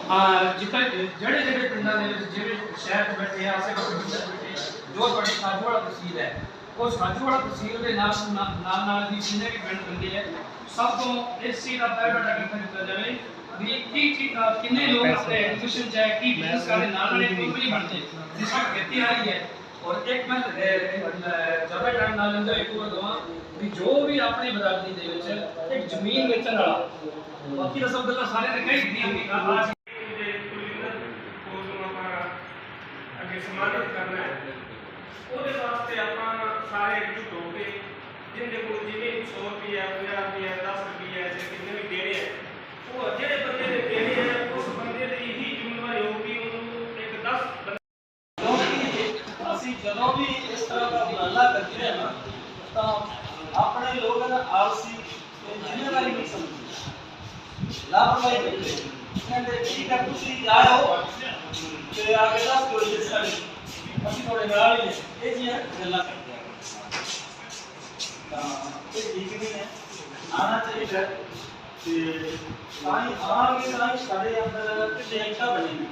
जिथे जड़े जड़े पिंडा जिम्मे शहर बैठे आसे पासे बैठे जो साजू वाला तहसील है वो साजू वाला तहसील के नाल भी जिन्ने भी पिंड बनते हैं सब तो इस चीज़ का बायोडाटा इकट्ठा किया जाए भी कितने लोग अपने एजुकेशन चाहे की बिजनेस करने नाल वाले कोई भी बनते जिसका खेती आ रही है। और एक मैं ज़्यादा टाइम ना लेंदा एक और दवा भी जो भी अपनी बरादरी दे विच एक जमीन बेचण वाला बाकी तो सब गल्लां सारे ने कही दी कि आज सम्मानित करना है ਉਹਦੇ ਵਾਸਤੇ ਆਪਾਂ ਸਾਰੇ ਇਕਜੁੱਟ ਹੋ ਕੇ ਜਿੰਦੇ ਕੋਲ ਜਿਵੇਂ 100 ਰੁਪਏ 50 ਰੁਪਏ 10 ਰੁਪਏ ਜਾਂ ਕਿੰਨੇ ਵੀ ਦੇਣੇ ਹੈ ਉਹ ਜਿਹੜੇ ਬੰਦੇ ਨੇ ਦੇਣੇ ਹੈ ਉਸ ਬੰਦੇ ਦੀ ਹੀ ਜ਼ਿੰਮੇਵਾਰੀ ਹੋਊਗੀ ਉਹਨੂੰ ਇੱਕ 10 ਅਸੀਂ ਜਦੋਂ ਵੀ ਇਸ ਤਰ੍ਹਾਂ ਦਾ ਉਪਰਾਲਾ ਕਰਦੇ ਹਾਂ ਨਾ ਤਾਂ ਆਪਣੇ ਲੋਕਾਂ ਦਾ ਆਲਸੀ ਤੇ ਜ਼ਿੰਮੇਵਾਰੀ ਨਹੀਂ ਸਮਝਦੇ ਲਾਪਰਵਾਹੀ ਕਰਦੇ ਕਹਿੰਦੇ ਠੀਕ ਹੈ ਤੁਸੀਂ ਆਓ ਤੇ ਆ ਕੇ ਦੱਸ ਦਿਓ ਜਿਸ ਤਰ੍ਹਾਂ ਅਸੀਂ ਤੁਹਾਡੇ ਨਾਲ ਹੀ ਇਹ ਜੀ ਗੱਲਾਂ ਕਰਦੇ ਆ ਤਾਂ ਇਹ ਠੀਕ ਨਹੀਂ ਹੈ ਆਣਾ ਚਾਹੀਦਾ ਤੇ ਸਾਈ ਆਵਾਂਗੇ ਤਾਂ ਸਾਡੇ ਅੰਦਰ ਕਿਸੇ ਇੱਛਾ ਬਣੇਗੀ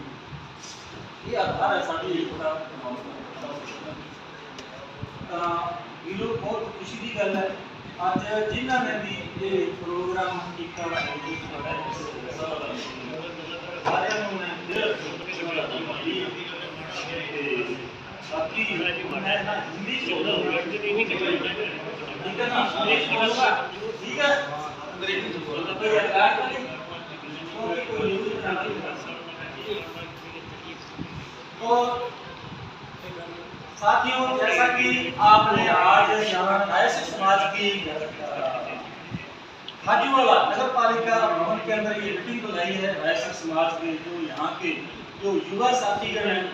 ਇਹ ਆਧਾਰ ਹੈ ਸਾਡੀ ਥੋੜਾ ਤਾਂ ਇਹ ਲੋਕ ਬਹੁਤ ਖੁਸ਼ੀ ਦੀ ਗੱਲ ਹੈ ਅੱਜ ਜਿਨ੍ਹਾਂ ਨੇ ਵੀ ਇਹ ਪ੍ਰੋਗਰਾਮ ਕੀਤਾ ਸਾਰਿਆਂ ਨੂੰ ਮੈਂ ਦਿਲ बाकी मैं ना हिंदी ठीक है ना ठीक है अंग्रेजी बोलना कोई याद नहीं कोई न्यूज़ तो साथियों जैसा कि आपने आज यहाँ ऐसे समाज की हाजीवाला नगर पालिका भवन के अंदर ये मीटिंग बुलाई है ऐसे समाज के जो यहाँ के जो युवा साथीगण हैं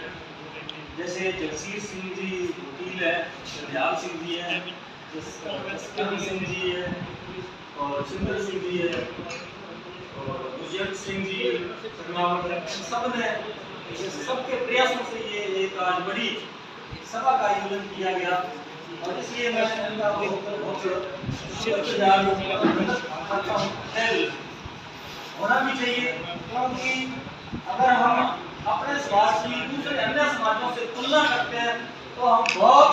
जैसे जगसीर सिंह जी वकील है, दयाल सिंह जी है, जसकरण सिंह जी है और सुंदर सिंह जी है और गुरजंत सिंह जी सब ने सबके प्रयासों से ये एक आज बड़ी सभा का आयोजन किया गया और इसलिए मैं उनका बहुत शुक्रगुजार होना भी चाहिए क्योंकि अगर हम अपने समाज की दूसरे अन्य समाजों से तुलना करते हैं तो हम बहुत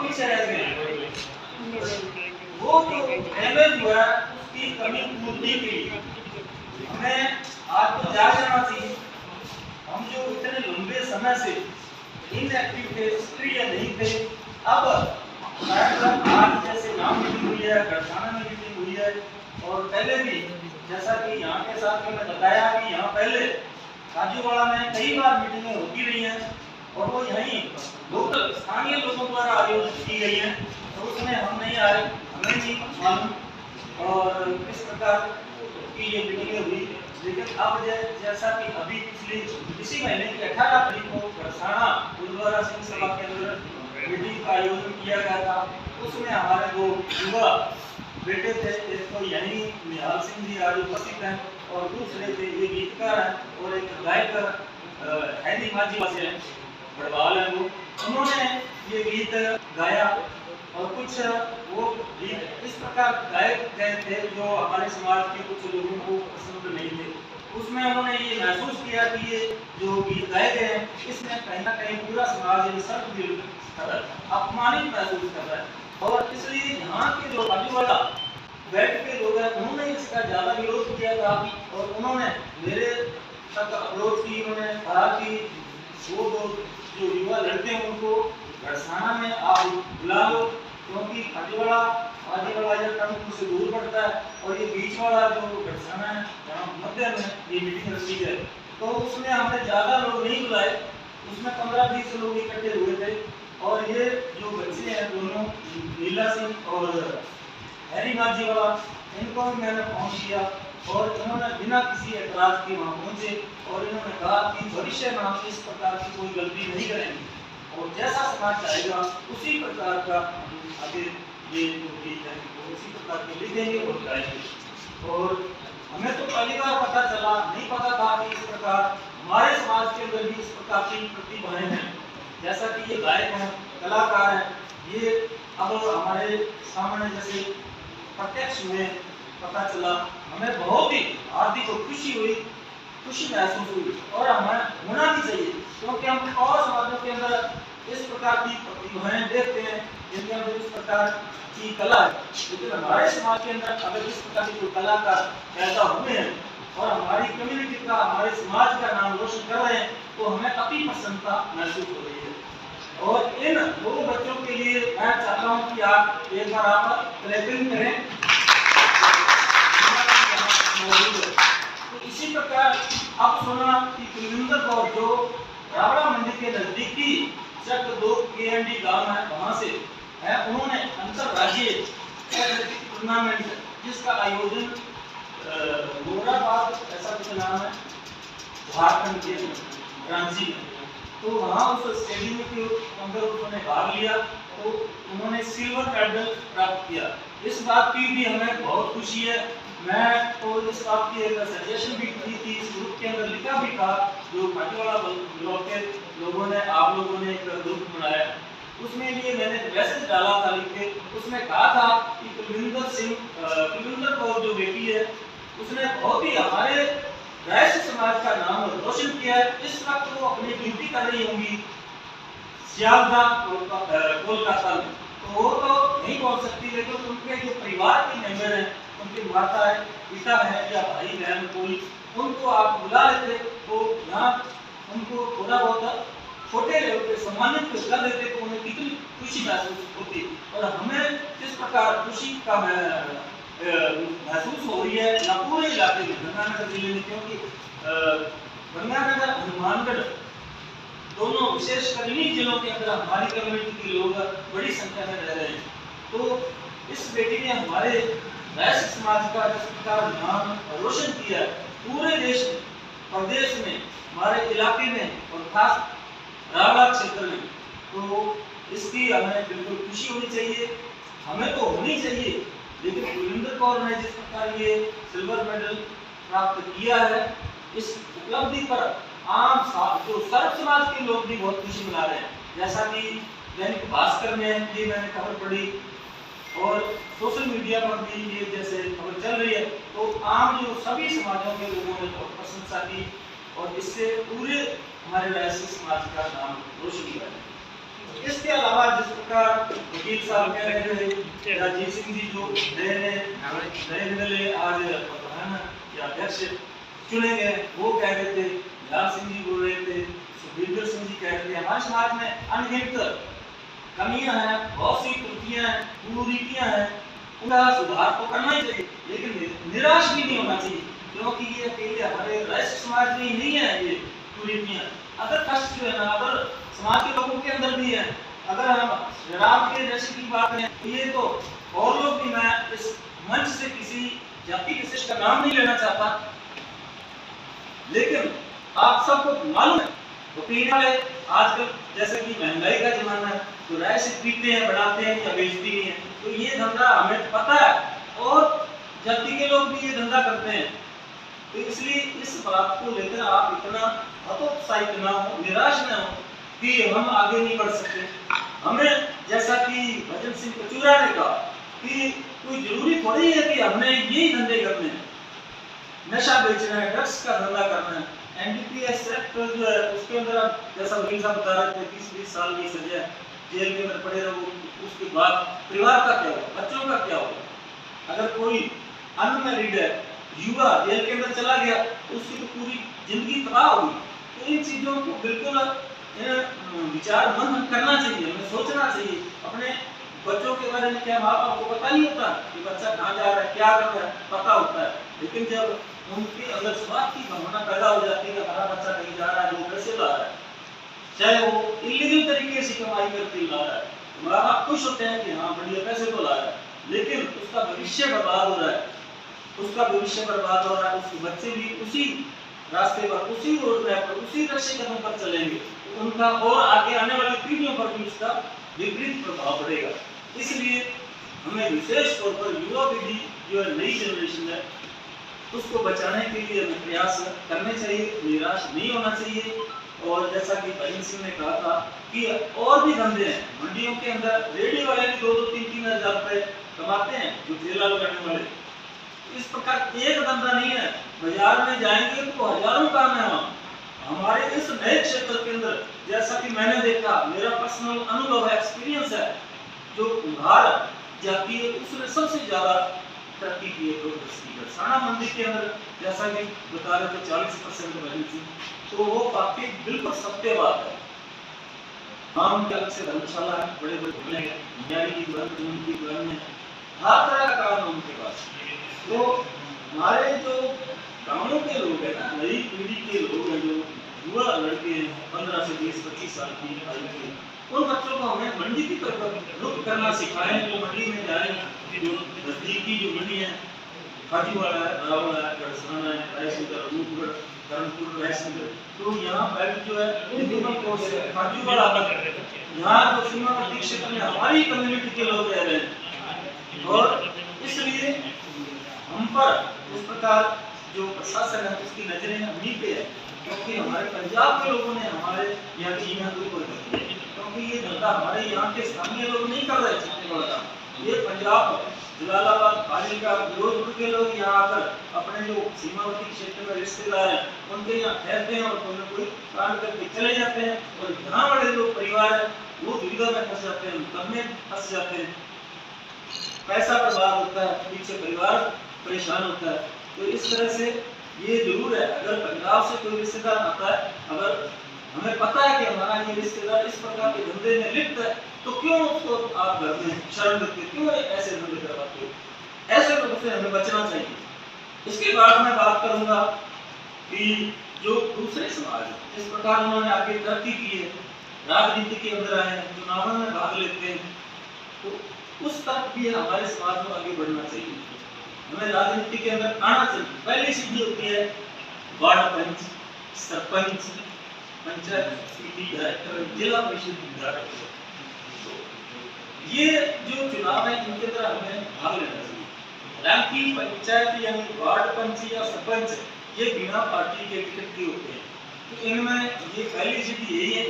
पीछे रह गए। वो जो डैमेज हुआ है उसकी कमी पूर्ति के लिए हमें आज तो जाग जाना चाहिए। हम जो इतने लंबे समय से इनएक्टिव थे, सक्रिय नहीं थे, अब आज जैसे नाम मीटिंग हुई है, गढ़साना में मीटिंग हुई है और पहले भी जैसा कि यहाँ के साथ में बताया कि यहाँ पहले काजूवाड़ा में कई बार मीटिंगें होती रही हैं और वो यहीं लोकल स्थानीय लोगों द्वारा आयोजित की गई हैं तो उसमें हम नहीं आए, हमें नहीं मालूम और किस प्रकार की ये मीटिंगें हुई। लेकिन अब जैसा कि अभी पिछली इसी महीने की 18 तारीख को गढ़साना गुरुद्वारा सिंह सभा के अंदर मीटिंग का आयोजन किया गया था उसमें हमारे दो युवा बेटे थे, एक तो यहीं निहाल सिंह जी आज उपस्थित हैं और दूसरे थे ये गीतकार हैं और एक गायक हैदी माझी से बड़वाल हैं वो उन्होंने ये गीत गाया और कुछ वो गीत इस प्रकार गाए गए थे जो हमारे समाज के कुछ लोगों को पसंद नहीं थे। उसमें उन्होंने ये महसूस किया कि ये जो गीत गाए गए हैं इसमें कहीं ना कहीं पूरा समाज अपमानित महसूस कर रहा है और इसलिए यहाँ के जो आजूबाजू बैठ के लोग हैं उन्होंने इसका ज़्यादा विरोध किया था और उन्होंने मेरे तक अप्रोच की। उन्होंने कहा कि वो जो युवा लड़के हैं उनको गढ़साना में आप बुला लो क्योंकि आदिवाड़ा टर्मपुर से दूर पड़ता है और ये बीच वाला जो गढ़साना है जहाँ मध्य में ये मीटिंग रखी है तो उसमें हमने ज़्यादा लोग नहीं बुलाए, उसमें 15-20 लोग इकट्ठे हुए थे और ये जो बच्चे हैं दोनों नीला सिंह और हैरी माझी वाला इनको भी मैंने फोन किया और इन्होंने बिना किसी एतराज के वहाँ पहुँचे और इन्होंने कहा कि भविष्य में हम इस प्रकार की कोई गलती नहीं करेंगे और जैसा समाज चाहेगा उसी प्रकार का आगे ये जो गीत है उसी प्रकार के लिखेंगे और गाएंगे। और हमें तो पहली बार पता चला, नहीं पता था कि इस प्रकार हमारे समाज के अंदर भी इस प्रकार की प्रतिभाएं हैं जैसा कि ये गायक हैं, कलाकार हैं, ये अब हमारे सामने जैसे प्रत्यक्ष हुए पता चला। हमें बहुत ही हार्दिक और खुशी हुई खुशी महसूस हुई और हमें होना भी चाहिए, क्योंकि हम और समाजों के अंदर इस प्रकार की प्रतिभाएं देखते हैं जिनके अंदर इस प्रकार की कला है, लेकिन हमारे समाज के अंदर अगर इस प्रकार की कलाकार पैदा हुए हैं और हमारी कम्युनिटी का, हमारे समाज का नाम रोशन कर रहे हैं, तो हमें अति प्रसन्नता महसूस हो रही है। और इन दो बच्चों के लिए मैं चाहता हूं कि आप एक बार आप क्लैपिंग करें। तो इसी प्रकार आप सुना कि कुलविंदर कौर जो रावड़ा मंडी के नजदीकी सेक्टर 2 KND गांव है, वहां से है, उन्होंने अंतरराज्यीय टूर्नामेंट जिसका आयोजन मोराबाद ऐसा कुछ नाम है झारखंड के रांची में, तो वहाँ उस स्टेडियम के अंदर उन्होंने भाग लिया, तो उन्होंने सिल्वर मेडल प्राप्त किया। इस बात की भी हमें बहुत खुशी है। मैं तो इस बात की एक सजेशन भी की थी, इस ग्रुप के अंदर लिखा भी था, जो पाटीवाला ब्लॉक के लोगों ने, आप लोगों ने एक ग्रुप बनाया, उसमें भी मैंने मैसेज डाला था लिख के, उसमें कहा था कि कुलविंदर कौर जो बेटी है उसने बहुत ही हमारे रायसी समाज का नाम रोशन किया है। इस वक्त वो अपनी ड्यूटी कर रही होंगी सियालदा कोलकाता में, तो वो तो नहीं पहुंच सकती, लेकिन उनके जो परिवार के मेंबर हैं, उनकी माता है, पिता है या भाई बहन कोई, उनको आप बुला लेते तो यहाँ उनको थोड़ा बहुत छोटे लेवल पे सम्मानित कर देते तो उन्हें कितनी खुशी महसूस होती। और हमें किस प्रकार खुशी का महसूस हो रही है या पूरे इलाके में, गंगानगर जिले में, क्योंकि गंगानगर हनुमानगढ़ दोनों विशेषकर इन्हीं जिलों के अंदर हमारी कम्युनिटी के लोग बड़ी संख्या में रह रहे हैं। तो इस बेटी ने हमारे रायसी समाज का जिस प्रकार नाम रोशन किया पूरे देश में, प्रदेश में, हमारे इलाके में और खास रावड़ा क्षेत्र में, तो इसकी हमें बिल्कुल खुशी होनी चाहिए, हमें तो होनी चाहिए। लेकिन कुलविंदर कौर ने जिस प्रकार ये सिल्वर मेडल प्राप्त किया है, इस उपलब्धि पर आम जो सर्व समाज के लोग भी बहुत खुशी मना रहे हैं। जैसा कि दैनिक भास्कर में ये मैंने खबर पढ़ी और सोशल मीडिया पर भी ये जैसे खबर चल रही है, तो आम जो सभी समाजों के लोगों ने बहुत प्रशंसा की और इससे पूरे हमारे रायसी समाज का नाम रोशन किया है। इसके अलावा जिस प्रकार वकील साहब कह रहे थे, राजीव सिंह जी जो नए आज प्रधान या अध्यक्ष चुने गए, वो कह रहे थे, लाल सिंह जी बोल रहे थे, सुखविंदर सिंह जी कह रहे थे, हमारे समाज में अनगिनत कमियां हैं, बहुत सी त्रुटियां हैं, कुरीतियां हैं, उनका सुधार तो करना ही चाहिए, लेकिन निराश भी नहीं होना चाहिए, क्योंकि ये अकेले हमारे रायसी समाज में ही नहीं है ये कुरीतियां, अदर कास्ट जो है ना, अदर समाज के लोगों के अंदर भी है। अगर हम शराब के नशे की बात करें तो ये तो और लोग भी, मैं इस मंच से किसी जाति विशेष का नाम नहीं लेना चाहता, लेकिन आप सबको मालूम है तो पीने वाले आजकल जैसे कि महंगाई का जमाना है, तो राय से पीते हैं, बढ़ाते हैं या बेचते ही हैं, तो ये धंधा हमें पता है और जाति के लोग भी ये धंधा करते हैं। तो इसलिए इस बात को लेकर आप इतना हतोत्साहित ना हो, निराश ना हो कि हम आगे नहीं बढ़ सकते। हमें जैसा कि भजन सिंह कचूरा ने कहा कि कोई जरूरी थोड़ी है कि हमने यही धंधे करने हैं, नशा बेचना है, ड्रग्स का धंधा करना है। NDPS एक्ट जो है उसके अंदर आप जैसा वकील साहब बता रहे थे 30-20 साल की सजा जेल के अंदर पड़े रहो, उसके बाद परिवार का क्या होगा, बच्चों का क्या होगा। अगर कोई अनमैरिड है, युवा जेल के अंदर चला गया तो उसकी तो पूरी जिंदगी तबाह होगी। तो इन चीजों को बिल्कुल विचार मंथन करना चाहिए, हमें सोचना चाहिए। अपने बच्चों के बारे में क्या माँ बाप को पता नहीं होता कि बच्चा कहाँ जा रहा है, क्या कर रहा है, पता होता है, लेकिन जब उनके अंदर स्वार्थ की भावना पैदा हो जाती है कि हमारा बच्चा कहीं जा रहा है, जो पैसे ला रहा है, चाहे वो इलीगल तरीके से कमाई करके ला रहा है, माँ बाप खुश होते हैं कि हाँ बढ़िया पैसे तो ला रहा है, लेकिन उसका भविष्य बर्बाद हो रहा है, उसका भविष्य बर्बाद हो रहा है। उसके बच्चे भी उसी रास्ते पर, उसी रोड मैप पर, उसी नक्शे कदम पर चलेंगे, उनका और आगे आने वाली पीढ़ियों पर भी उसका विपरीत प्रभाव पड़ेगा। इसलिए हमें विशेष तौर पर युवा पीढ़ी जो नई जनरेशन है उसको बचाने के लिए हमें प्रयास करने चाहिए, निराश नहीं होना चाहिए। और जैसा कि भजन सिंह ने कहा था कि और भी धंधे हैं मंडियों के अंदर, रेडी वाले भी 2-3 हज़ार रुपए कमाते हैं, जो ठेला लगाने वाले, इस प्रकार एक धंधा नहीं है, बाजार में जाएंगे तो हजारों काम है। हमारे इस नए क्षेत्र के अंदर जैसा कि मैंने देखा, मेरा पर्सनल अनुभव है, एक्सपीरियंस है, जो कुम्हार जाति है उसने सबसे ज्यादा तरक्की की है। साना मंदिर के अंदर जैसा कि बता रहे थे 40% वैल्यू, तो वो काफी बिल्कुल सत्य बात है। हम अलग से धर्मशाला है, बड़े बड़े झूले हैं, न्याय की दुकान है, हर तरह का काम उनके पास। तो हमारे जो गांवों के लोग हैं ना, नई पीढ़ी के लोग हैं, जो युवा लड़के हैं 15 से 20-25 साल की आयु के, उन बच्चों को हमें मंडी की तरफ रुख करना सिखाएं। वो मंडी में जाए, जो नजदीकी जो मंडी है, खाजीवाड़ा है, रावला है, गढ़साना है, रायसनगर, रूपगढ़, धर्मपुर, रायसनगर, तो यहाँ पर जो है इन दोनों को खाजीवाड़ा तक, यहाँ जो सीमावर्ती क्षेत्र में हमारी कम्युनिटी के लोग रह रहे हैं, और इसलिए हम पर इस प्रकार जो प्रशासन है उसकी नजरें हमनी पे है, क्योंकि हमारे पंजाब के लोगों ने हमारे यहाँ की यहाँ दूर कर दी है, क्योंकि ये धंधा हमारे यहाँ के स्थानीय लोग नहीं कर रहे हैं। ये पंजाब, जलालाबाद, फाजिलका, फिरोजपुर के लोग यहाँ आकर अपने जो सीमावर्ती क्षेत्र में रिश्तेदार हैं उनके यहाँ ठहरते हैं और कोई न कोई काम करके चले जाते हैं, और यहाँ बड़े लोग परिवार है वो दुविधा में फंस जाते हैं, मुकदमे फंस जाते हैं, पैसा बर्बाद होता है, पीछे परिवार परेशान होता है। तो इस तरह से ये जरूर है, अगर पंजाब से कोई रिश्तेदार आता है, अगर हमें पता है कि हमारा ये रिश्तेदार इस प्रकार के धंधे में लिप्त है, तो क्यों उसको आप घर में शरण देते, क्यों ऐसे धंधे करवाते हो? ऐसे लोगों से हमें बचना चाहिए। इसके बाद मैं बात करूंगा कि जो दूसरे समाज जिस प्रकार उन्होंने आगे तरक्की की है, राजनीति के अंदर आए हैं, चुनावों में भाग लेते हैं, तो उस तक भी हमारे समाज को आगे बढ़ना चाहिए। हमें राजनीति के अंदर आना चाहिए। पहली सीढ़ी होती है वार्ड पंच, सरपंच, पंचायत समिति डायरेक्टर, जिला परिषद डायरेक्टर। ये जो चुनाव है इनके अंदर हमें भाग लेना चाहिए। हालांकि पंचायत यानी वार्ड पंच या सरपंच ये बिना पार्टी के टिकट के होते हैं, तो इनमें ये पहली सीढ़ी यही है,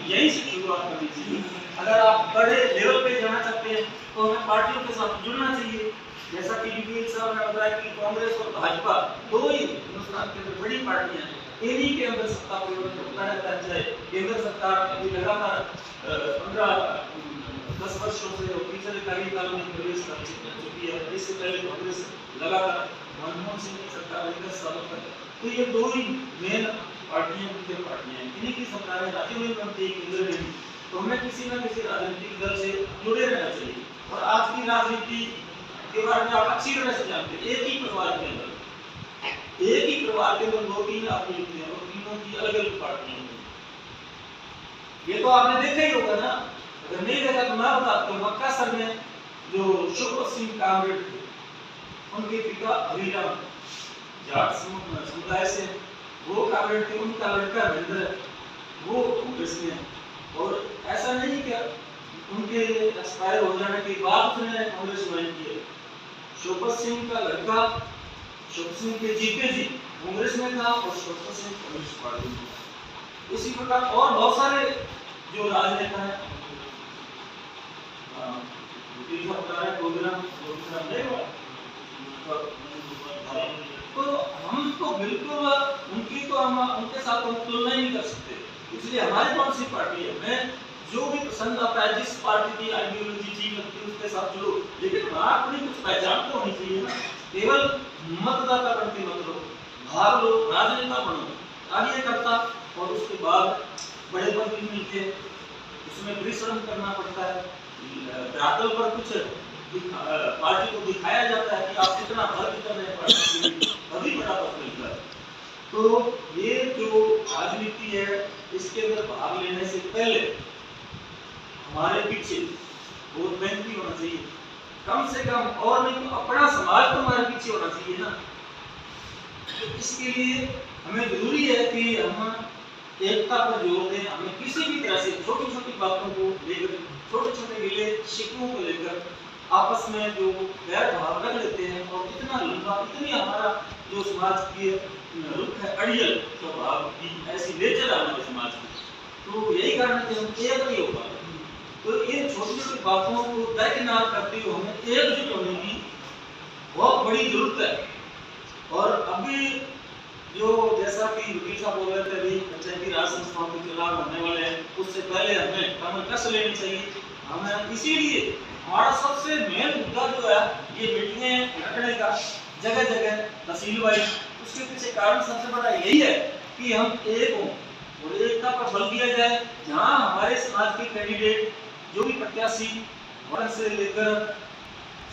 यही से शुरुआत करनी चाहिए। अगर आप बड़े लेवल पे जाना चाहते हैं तो हमें पार्टियों के साथ जुड़ना चाहिए। जैसा कि यूपीए साहब ने बताया कि कांग्रेस और भाजपा दो ही हिंदुस्तान के अंदर बड़ी पार्टियां हैं, इन्हीं के अंदर सत्ता परिवर्तन होता रहता है। चाहे केंद्र सरकार अभी लगातार 15-10 वर्षों से पिछले कार्यकाल में प्रवेश कर चुकी है, इससे पहले कांग्रेस लगातार मनमोहन सिंह की सरकार 10 सालों तक, तो ये दो ही मेन पार्टियां मुख्य पार्टियां हैं, इन्हीं की सरकारें राज्य में बनती है, केंद्र में भी। तो हमें किसी न किसी राजनीतिक दल से जुड़े रहना चाहिए। और आज की राजनीति के बारे में आप अच्छी तरह से जानते हैं, एक ही परिवार के अंदर 2-3 आदमी होते हैं और तीनों की अलग अलग पार्टियां होती हैं। ये तो आपने देखा ही होगा ना, अगर नहीं देखा तो मैं बताता हूँ। मक्का सर में जो शुक्र सिंह कामरेड थे, उनके पिता हरिराम जाट समुदाय से वो कामरेड थे, उनका लड़का महेंद्र वो कांग्रेस में, और ऐसा नहीं कि उनके एक्सपायर हो जाने के बाद उसने कांग्रेस ज्वाइन किया। शोभत सिंह का लड़का शोभत सिंह के जीते जी कांग्रेस में था और शोभत सिंह कांग्रेस पार्टी में। इसी प्रकार और बहुत सारे जो राजनेता हैं, तो हम तो बिल्कुल उनके साथ हम तुलना नहीं कर सकते। इसलिए हमारी कौन सी पार्टी है, मैं जो भी पसंद आता है, जिस पार्टी की आइडियोलॉजी ठीक लगती है उसके साथ जुड़ो, लेकिन अपनी कुछ पहचान तो होनी चाहिए ना। केवल मतदाता बनते मत लो, भाग लो, राजनेता बनो, कार्यकर्ता, और उसके बाद बड़े पद भी मिलते हैं, उसमें परिश्रम करना पड़ता है, रातों पर कुछ पार्टी को दिखाया जाता है कि आप कितना वर्क कर रहे हैं पार्टी के लिए, तभी बड़ा पद मिलता है। तो ये जो राजनीति है इसके अंदर भाग लेने से पहले हमारे पीछे वोट बैंक भी होना चाहिए, कम से कम, और नहीं तो अपना समाज तो हमारे पीछे होना चाहिए ना। तो इसके लिए हमें जरूरी है कि हम एकता पर जोर दें। हमें किसी भी तरह से छोटी छोटी बातों को लेकर, छोटे छोटे गिले शिकवों को लेकर आपस में जो गैर भाव रख लेते हैं, और इतना लंबा, इतनी हमारा जो समाज की रुख है, अड़ियल स्वभाव की ऐसी नेचर है हमारे समाज की, तो यही कारण है कि हम एक नहीं हो पाते। तो इन छोटी छोटी बातों को दरकिनार करते हुए हमें एकजुट होने की बहुत बड़ी जरूरत है। और अभी जो जैसा कि वकील साहब बोल रहे थे, अभी पंचायती राज संस्थाओं के चुनाव होने वाले हैं, उससे पहले हमें कमर कस लेनी चाहिए। हमें इसीलिए हमारा सबसे मेन मुद्दा जो है ये मीटिंगें रखने का जगह जगह तहसील वाइज, उसके पीछे कारण सबसे बड़ा यही है कि हम एक हों और एकता पर बल दिया जाए। जहाँ हमारे समाज के कैंडिडेट जो भी प्रत्याशी वार्ड से लेकर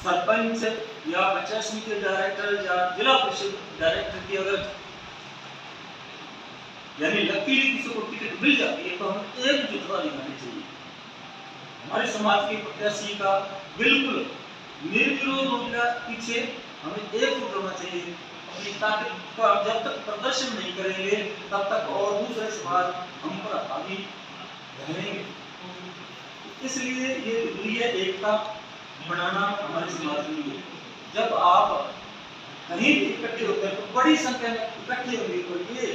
सरपंच या पंचायत समिति के डायरेक्टर या जिला परिषद डायरेक्टर की अगर यानी लकीली किसी को टिकट मिल जाती है तो हमें एकजुटता दिखानी चाहिए। हमारे समाज के प्रत्याशी का बिल्कुल निर्विरोध होने पीछे हमें एकजुट होना चाहिए। अपनी ताकत का जब तक प्रदर्शन नहीं करेंगे तब तक और दूसरे समाज हम पर हावी रहेंगे। इसलिए ये जरूरी है एकता बनाना हमारे समाज के लिए। जब आप कहीं भी इकट्ठे होते हैं तो बड़ी संख्या में इकट्ठे होंगे और ये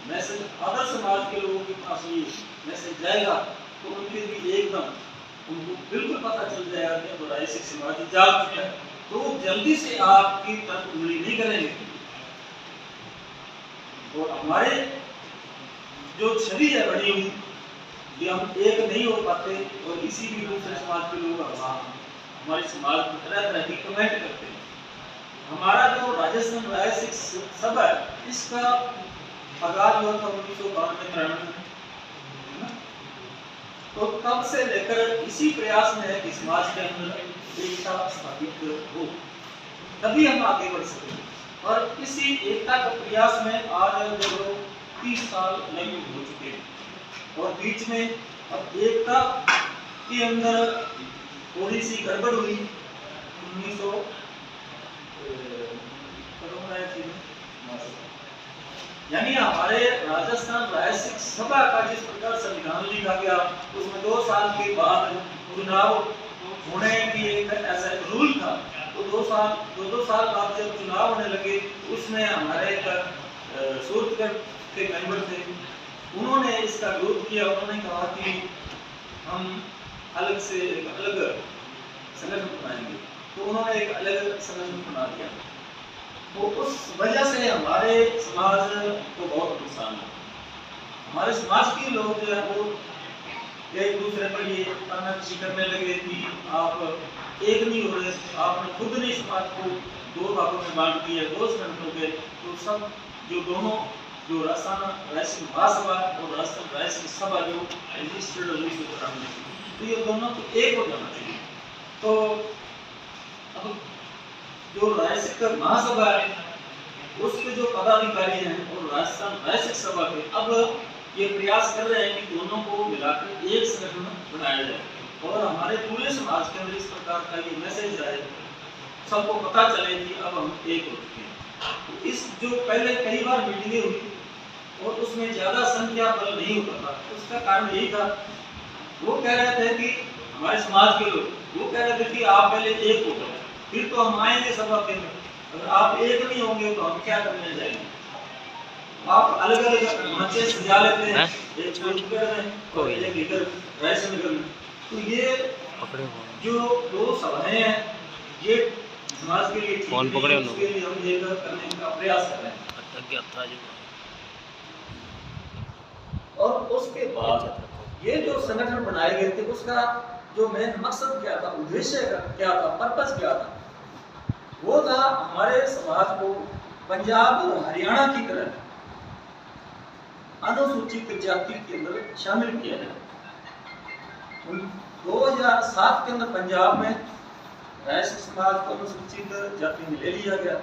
मैसेज अदर समाज के लोगों के पास ये मैसेज जाएगा तो उनके भी एकदम उनको बिल्कुल पता चल जाएगा कि बुराई से समाज जाग चुका है, तो जल्दी से आपकी तरफ उंगली नहीं करेंगे। और हमारे जो छवि है बनी हुई कि हम एक नहीं हो पाते और इसी भी दूसरे समाज के लोग हमारे समाज में तरह तरह की कमेंट करते हैं। हमारा जो राजस्थान राजसिक सभा है इसका आगाज हुआ था 1992 में, तो तब से लेकर इसी प्रयास में है कि समाज के अंदर एकता स्थापित हो, तभी हम आगे बढ़ सकें। और इसी एकता के प्रयास में आज जो 30 साल लगभग हो चुके हैं और बीच में अब एकता के अंदर थोड़ी सी गड़बड़ हुई 1900 यानी हमारे राजस्थान राजसिक सभा का जिस प्रकार संविधान लिखा गया उसमें 2 साल के बाद चुनाव होने की एक ऐसा रूल था। तो 2 साल बाद जब चुनाव होने लगे उसमें हमारे सूरतगढ़ के मेंबर थे, उन्होंने इसका विरोध किया। उन्होंने कहा कि हम अलग से एक अलग संगठन बनाएंगे, तो उन्होंने एक अलग संगठन बना दिया। तो उस वजह से हमारे समाज को बहुत नुकसान है। हमारे समाज के लोग जो है वो एक दूसरे पर ये अनर्जी करने लगे कि आप एक नहीं हो रहे, आपने खुद नहीं समाज को 2 भागों में बांट दिया, 2 संगठनों के। तो सब जो दोनों जो राजस्थान राजसिक महासभा और राजस्थान राजसिक सभा जो रजिस्टर्ड 1993, तो ये दोनों को एक हो जाना चाहिए। तो अब जो राजसिक महासभा है उसके जो पदाधिकारी हैं और राजस्थान राजसिक सभा के अब ये प्रयास कर रहे हैं कि दोनों को मिलाकर एक संगठन बनाया जाए और हमारे पूरे समाज के अंदर इस प्रकार का ये मैसेज आए, सबको पता चले कि अब हम एक हो चुके हैं। इस जो पहले कई बार मीटिंगें हुई और उसमें ज्यादा संख्या बल नहीं होता था, उसका कारण यही था वो कह रहे थे कि हमारे समाज के लोग वो कह रहे थे कि आप पहले एक हो गए फिर तो हम आएंगे सभा के अंदर, अगर आप एक नहीं होंगे तो हम क्या करने जाएंगे। आप अलग अलग मंचे सजा लेते हैं, एक सूरतगढ़ में और एक इधर रायसेनगर में। तो ये जो 2 सभाएं हैं ये समाज के लिए ठीक है, उसके लिए हम ये करने का प्रयास कर रहे हैं। और उसके बाद ये जो संगठन बनाए गए थे उसका जो मेन मकसद क्या था, उद्देश्य क्या था, पर्पस क्या था, वो था हमारे समाज को पंजाब और हरियाणा की तरह अनुसूचित जाति के अंदर शामिल किया जाए। 2007 के अंदर पंजाब में राजसिक समाज को अनुसूचित जाति में ले लिया गया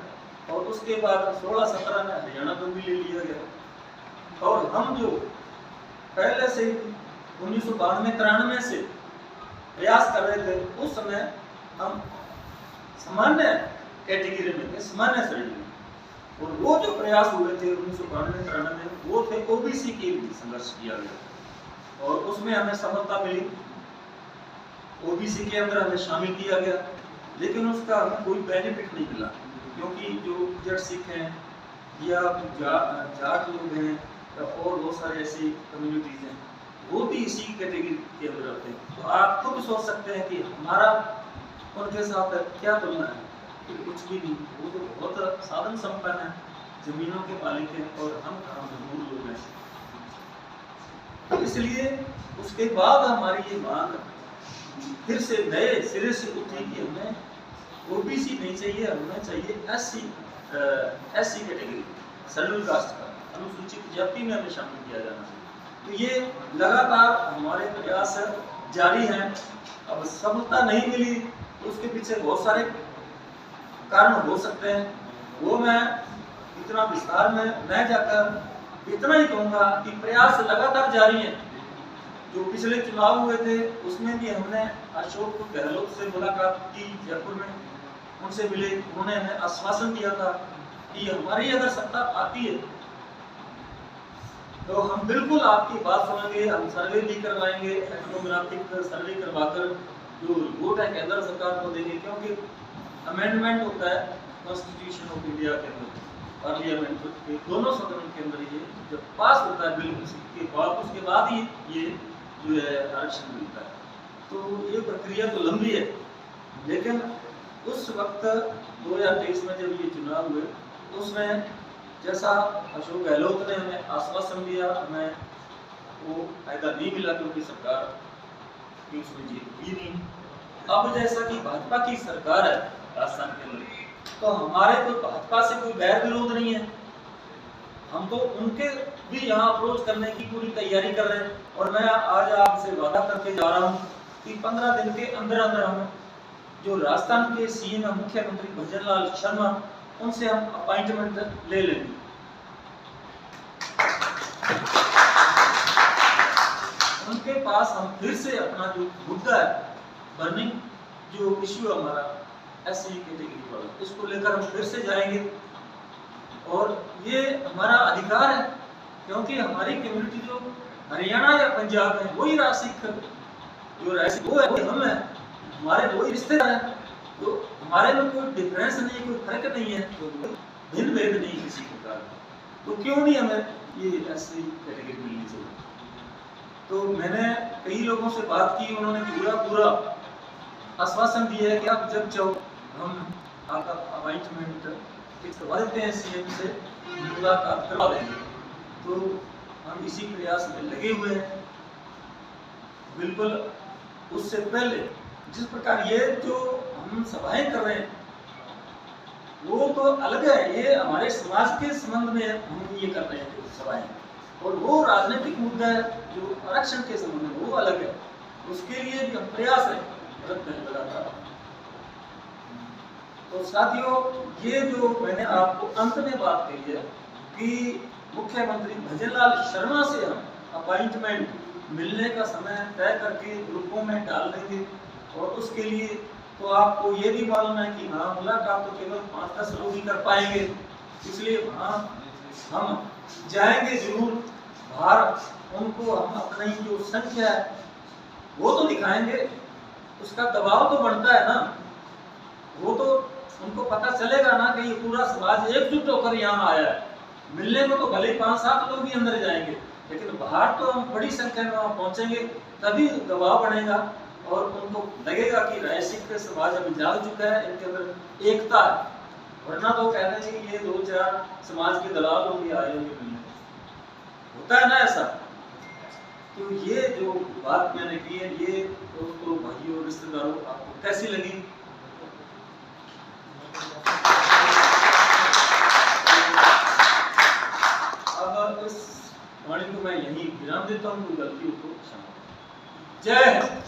और उसके बाद 16-17 में हरियाणा को भी ले लिया गया। और हम जो पहले से 1992-93 से प्रयास कर रहे थे उस समय हम सामान्य कैटेगरी में थे, सामान्य श्रेणी में, और वो जो प्रयास हुए थे 1992-93 में वो थे ओबीसी के लिए संघर्ष किया गया और उसमें हमें सफलता मिली। ओबीसी के अंदर हमें शामिल किया गया लेकिन उसका हमें कोई बेनिफिट नहीं मिला क्योंकि जो जट सिख हैं या जाट लोग हैं या और बहुत सारे ऐसी कम्युनिटीज हैं वो भी इसी कैटेगरी के अंदर आते हैं। तो आप खुद सोच सकते हैं कि हमारा उनके साथ क्या तुलना है, कुछ भी नहीं। वो तो बहुत साधन संपन्न है जमीनों के मालिक हैं और हम मजदूर लोग हैं। तो इसलिए उसके बाद हमारी ये मांग फिर से नए सिरे से उठी कि हमें ओबीसी नहीं चाहिए, हमें चाहिए एससी कैटेगरी, शेड्यूल कास्ट का, अनुसूचित जाति में हमें शामिल किया जाना चाहिए। तो ये लगातार हमारे प्रयास जारी हैं। अब सफलता नहीं मिली तो उसके पीछे बहुत सारे कारण हो सकते हैं, वो मैं इतना विस्तार में न जाकर इतना ही कहूँगा कि प्रयास लगातार जारी हैं। जो पिछले चुनाव हुए थे उसमें भी हमने अशोक गहलोत से मुलाकात की जयपुर में, उनसे मिले, उन्होंने हमें आश्वासन दिया था कि हमारी अगर सत्ता आती है तो हम बिल्कुल आपकी बात सुनेंगे, हम सर्वे भी करवाएंगे, एथनोग्राफिक सर्वे करवाकर जो रिपोर्ट है केंद्र सरकार को देंगे, क्योंकि अमेंडमेंट होता है कॉन्स्टिट्यूशन ऑफ इंडिया के अंदर, पार्लियामेंट के दोनों सदनों के अंदर ये जब पास होता है बिल, उसके बाद ही ये जो है आरक्षण मिलता है। तो ये प्रक्रिया तो लंबी है, लेकिन उस वक्त 2023 में जब ये चुनाव हुए तो उसमें जैसा अशोक गहलोत ने हमें आश्वासन दिया, हमें वो फायदा नहीं मिला क्योंकि सरकार की उसमें जीत हुई नहीं। अब जैसा कि भाजपा की सरकार है राजस्थान के अंदर, तो हमारे कोई भाजपा से कोई गैर विरोध नहीं है, हम तो उनके भी यहाँ अप्रोच करने की पूरी तैयारी कर रहे हैं। और मैं आज आपसे वादा करके जा रहा हूँ कि 15 दिन के अंदर अंदर हम जो राजस्थान के सीएम मुख्यमंत्री भजनलाल शर्मा, उनसे हम अपॉइंटमेंट ले लेंगे। उनके पास हम फिर से अपना जो मुद्दा है, बर्निंग जो इश्यू हमारा एससी कैटेगरी वाला, इसको लेकर हम फिर से जाएंगे। और ये हमारा अधिकार है, क्योंकि हमारी कम्युनिटी जो हरियाणा या पंजाब में वही रासिक जो रासिक वो है, वही हम है, हमारे वही रिश्तेदार हैं, तो हमारे में कोई डिफरेंस नहीं, कोई फर्क नहीं है, तो भिन्न भेद नहीं किसी प्रकार, तो क्यों नहीं हमें ये एससी कैटेगरी मिलनी चाहिए। तो मैंने कई लोगों से बात की, उन्होंने पूरा आश्वासन दिया है कि आप जब चाहो हम आपका अपॉइंटमेंट फिक्स करवा देते हैं, सीएम से मुलाकात करवा देंगे। तो हम इसी प्रयास में लगे हुए हैं। बिल्कुल उससे पहले जिस प्रकार ये जो हम सभाएं कर रहे हैं वो तो अलग है, ये हमारे समाज के संबंध में हम ये कर रहे हैं जो सभाएं, और वो राजनीतिक मुद्दा है जो आरक्षण के संबंध में, वो अलग है। उसके लिए भी हम प्रयास है लगातार। तो साथियों, ये जो मैंने आपको अंत में बात कही है कि मुख्यमंत्री भजनलाल शर्मा से हम अपॉइंटमेंट मिलने का समय तय करके ग्रुपों में डाल देंगे, और उसके लिए तो आपको ये भी मालूम है कि हाँ, मुलाकात तो केवल 5-10 लोग ही कर पाएंगे, इसलिए वहाँ हम जाएंगे जरूर बाहर, उनको हम अपनी जो संख्या है वो तो दिखाएंगे, उसका दबाव तो बनता है ना, वो तो उनको पता चलेगा ना कि ये पूरा समाज एकजुट होकर यहाँ आया है। मिलने में तो भले 5-7 लोग भी अंदर जाएंगे, लेकिन बाहर तो हम बड़ी संख्या में वहाँ पहुँचेंगे, तभी दबाव बनेगा और उनको लगेगा कि रायसिक समाज अब जाग चुका है, इनके अंदर एकता है। वरना तो कहते हैं कि ये 2-4 समाज के दलाल लोग आए होंगे मिलने, होता है ना ऐसा। तो ये जो बात मैंने की है, ये दोस्तों, भाइयों, रिश्तेदारों, आपको कैसी लगी? अब इस वाणी को मैं यही विराम देता हूँ, कोई गलती हो तो क्षमा। जय हिंद।